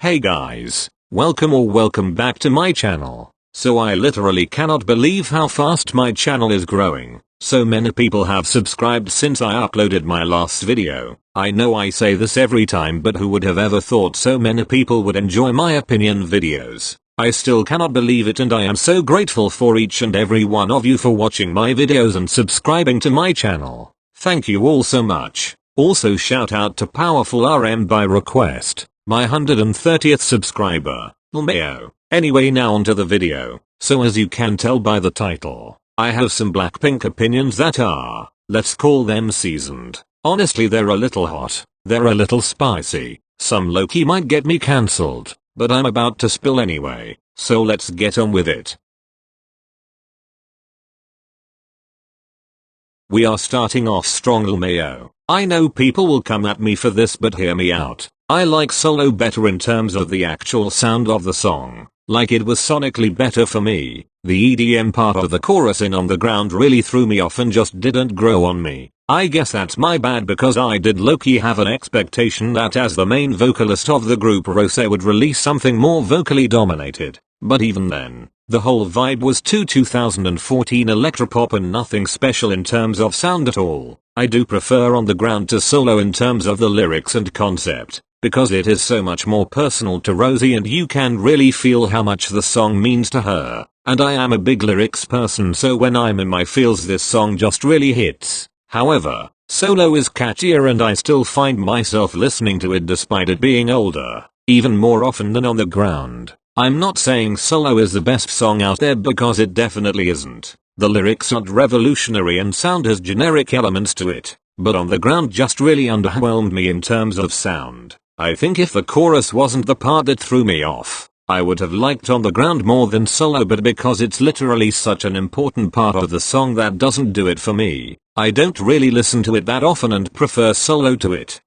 Hey guys, welcome back to my channel. So I literally cannot believe how fast my channel is growing. So many people have subscribed since I uploaded my last video. I know I say this every time, but who would have ever thought so many people would enjoy my opinion videos. I still cannot believe it, and I am so grateful for each and every one of you for watching my videos and subscribing to my channel. Thank you all so much. Also shout out to Powerful RM by request, my 130th subscriber, omayo. Anyway, now onto the video. So as you can tell by the title, I have some Blackpink opinions that are, let's call them seasoned. Honestly, they're a little hot, they're a little spicy, some low-key might get me cancelled, but I'm about to spill anyway, so let's get on with it. We are starting off strong, omayo. I know people will come at me for this, but hear me out. I like solo better in terms of the actual sound of the song. Like, it was sonically better for me. The EDM part of the chorus in On the Ground really threw me off and just didn't grow on me. I guess that's my bad, because I did low-key have an expectation that as the main vocalist of the group, Rose would release something more vocally dominated. But even then, the whole vibe was too 2014 electropop and nothing special in terms of sound at all. I do prefer On the Ground to Solo in terms of the lyrics and concept, because it is so much more personal to Rosie and you can really feel how much the song means to her. And I am a big lyrics person, so when I'm in my feels this song just really hits. However, Solo is catchier and I still find myself listening to it despite it being older, even more often than On the Ground. I'm not saying Solo is the best song out there, because it definitely isn't. The lyrics aren't revolutionary and sound has generic elements to it, but On the Ground just really underwhelmed me in terms of sound. I think if the chorus wasn't the part that threw me off, I would have liked On the Ground more than Solo, but because it's literally such an important part of the song, that doesn't do it for me. I don't really listen to it that often and prefer Solo to it.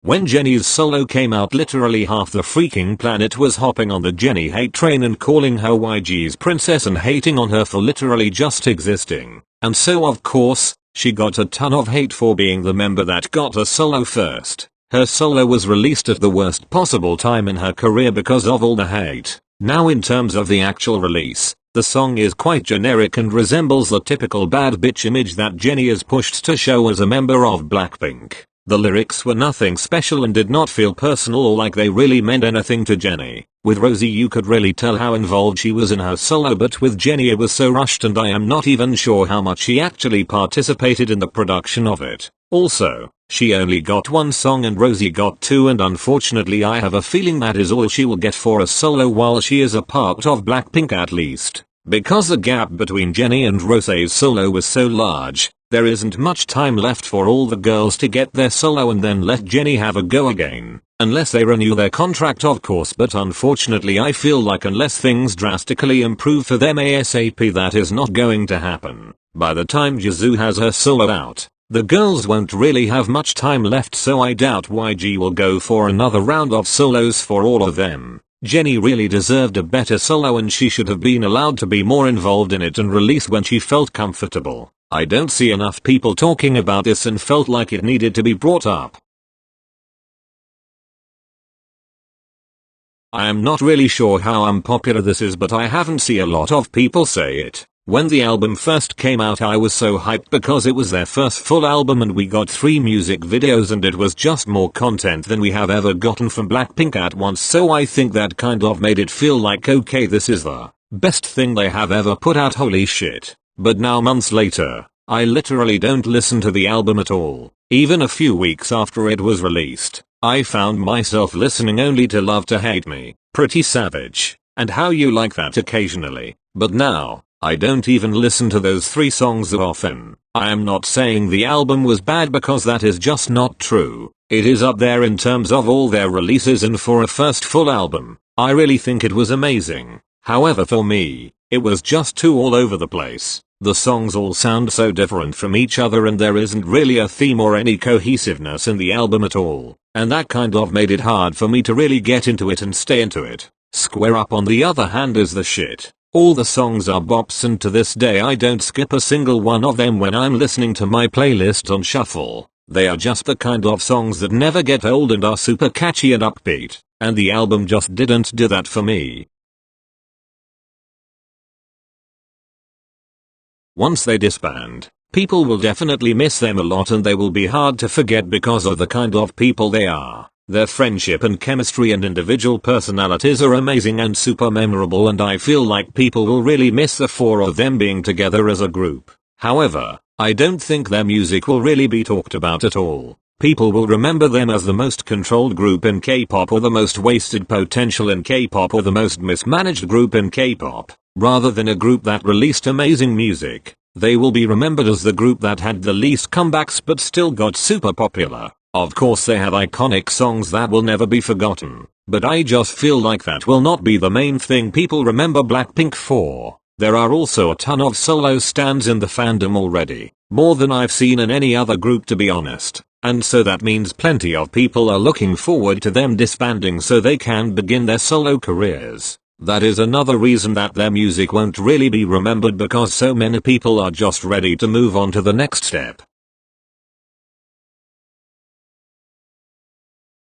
When Jennie's solo came out, literally half the freaking planet was hopping on the Jennie hate train and calling her YG's princess and hating on her for literally just existing. And so of course, she got a ton of hate for being the member that got a solo first. Her solo was released at the worst possible time in her career because of all the hate. Now in terms of the actual release, the song is quite generic and resembles the typical bad bitch image that Jennie is pushed to show as a member of Blackpink. The lyrics were nothing special and did not feel personal or like they really meant anything to Jennie. With Rosie you could really tell how involved she was in her solo, but with Jennie it was so rushed and I am not even sure how much she actually participated in the production of it. Also, she only got one song and Rosie got two, and unfortunately I have a feeling that is all she will get for a solo while she is a part of Blackpink, at least. Because the gap between Jennie and Rose's solo was so large, there isn't much time left for all the girls to get their solo and then let Jennie have a go again. Unless they renew their contract, of course, but unfortunately I feel like unless things drastically improve for them ASAP, that is not going to happen. By the time Jazoo has her solo out, the girls won't really have much time left, so I doubt YG will go for another round of solos for all of them. Jennie really deserved a better solo and she should have been allowed to be more involved in it and release when she felt comfortable. I don't see enough people talking about this and felt like it needed to be brought up. I am not really sure how unpopular this is, but I haven't seen a lot of people say it. When the album first came out I was so hyped because it was their first full album and we got 3 music videos and it was just more content than we have ever gotten from Blackpink at once, so I think that kind of made it feel like, okay, this is the best thing they have ever put out, holy shit. But now months later, I literally don't listen to the album at all. Even a few weeks after it was released, I found myself listening only to Love to Hate Me, Pretty Savage, and How You Like That occasionally. But now, I don't even listen to those 3 songs that often. I am not saying the album was bad, because that is just not true. It is up there in terms of all their releases, and for a first full album, I really think it was amazing. However, for me, it was just too all over the place. The songs all sound so different from each other and there isn't really a theme or any cohesiveness in the album at all. And that kind of made it hard for me to really get into it and stay into it. Square Up on the other hand is the shit. All the songs are bops and to this day I don't skip a single one of them when I'm listening to my playlist on shuffle. They are just the kind of songs that never get old and are super catchy and upbeat, and the album just didn't do that for me. Once they disband, people will definitely miss them a lot and they will be hard to forget because of the kind of people they are. Their friendship and chemistry and individual personalities are amazing and super memorable, and I feel like people will really miss the four of them being together as a group. However, I don't think their music will really be talked about at all. People will remember them as the most controlled group in K-pop, or the most wasted potential in K-pop, or the most mismanaged group in K-pop, rather than a group that released amazing music. They will be remembered as the group that had the least comebacks but still got super popular. Of course they have iconic songs that will never be forgotten, but I just feel like that will not be the main thing people remember Blackpink for. There are also a ton of solo stans in the fandom already, more than I've seen in any other group to be honest, and so that means plenty of people are looking forward to them disbanding so they can begin their solo careers. That is another reason that their music won't really be remembered, because so many people are just ready to move on to the next step.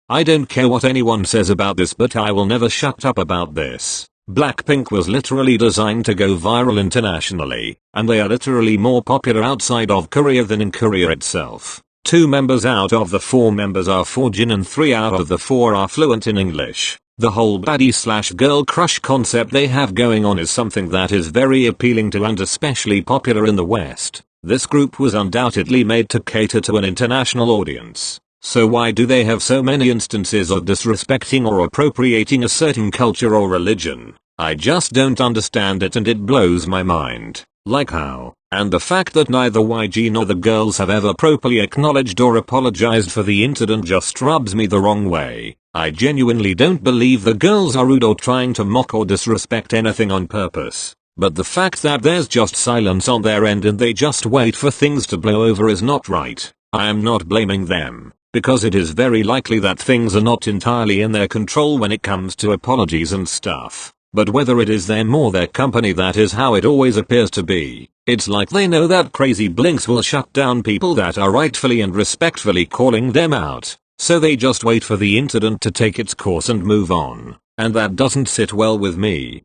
I don't care what anyone says about this, but I will never shut up about this. Blackpink was literally designed to go viral internationally, and they are literally more popular outside of Korea than in Korea itself. 2 members out of the 4 members are foreign and 3 out of the 4 are fluent in English. The whole baddie/girl crush concept they have going on is something that is very appealing to and especially popular in the West. This group was undoubtedly made to cater to an international audience. So why do they have so many instances of disrespecting or appropriating a certain culture or religion? I just don't understand it, and it blows my mind. Like how? And the fact that neither YG nor the girls have ever properly acknowledged or apologized for the incident just rubs me the wrong way. I genuinely don't believe the girls are rude or trying to mock or disrespect anything on purpose. But the fact that there's just silence on their end and they just wait for things to blow over is not right. I am not blaming them, because it is very likely that things are not entirely in their control when it comes to apologies and stuff. But whether it is them or their company, that is how it always appears to be. It's like they know that crazy blinks will shut down people that are rightfully and respectfully calling them out. So they just wait for the incident to take its course and move on. And that doesn't sit well with me.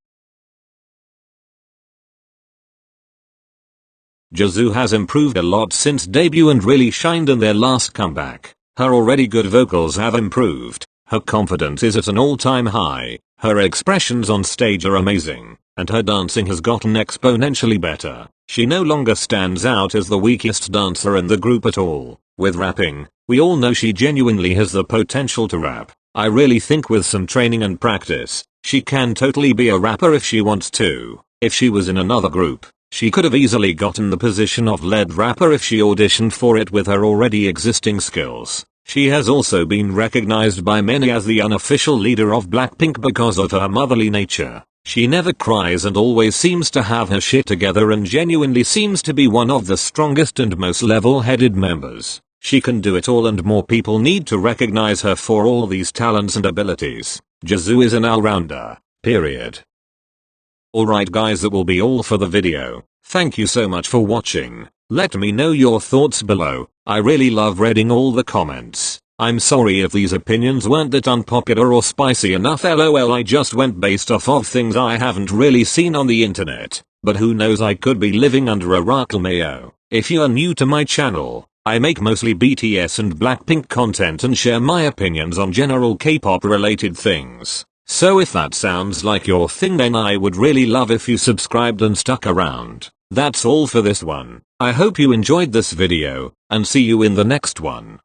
Jazoo has improved a lot since debut and really shined in their last comeback. Her already good vocals have improved. Her confidence is at an all-time high. Her expressions on stage are amazing, and her dancing has gotten exponentially better. She no longer stands out as the weakest dancer in the group at all. With rapping, we all know she genuinely has the potential to rap. I really think with some training and practice, she can totally be a rapper if she wants to. If she was in another group, she could have easily gotten the position of lead rapper if she auditioned for it with her already existing skills. She has also been recognized by many as the unofficial leader of Blackpink because of her motherly nature. She never cries and always seems to have her shit together and genuinely seems to be one of the strongest and most level-headed members. She can do it all, and more people need to recognize her for all these talents and abilities. Jazoo is an all-rounder. Period. Alright guys, that will be all for the video. Thank you so much for watching. Let me know your thoughts below. I really love reading all the comments. I'm sorry if these opinions weren't that unpopular or spicy enough. LOL, I just went based off of things I haven't really seen on the internet. But who knows, I could be living under a rock. Omayo. If you are new to my channel, I make mostly BTS and Blackpink content and share my opinions on general K-pop related things. So if that sounds like your thing, then I would really love if you subscribed and stuck around. That's all for this one. I hope you enjoyed this video, and see you in the next one.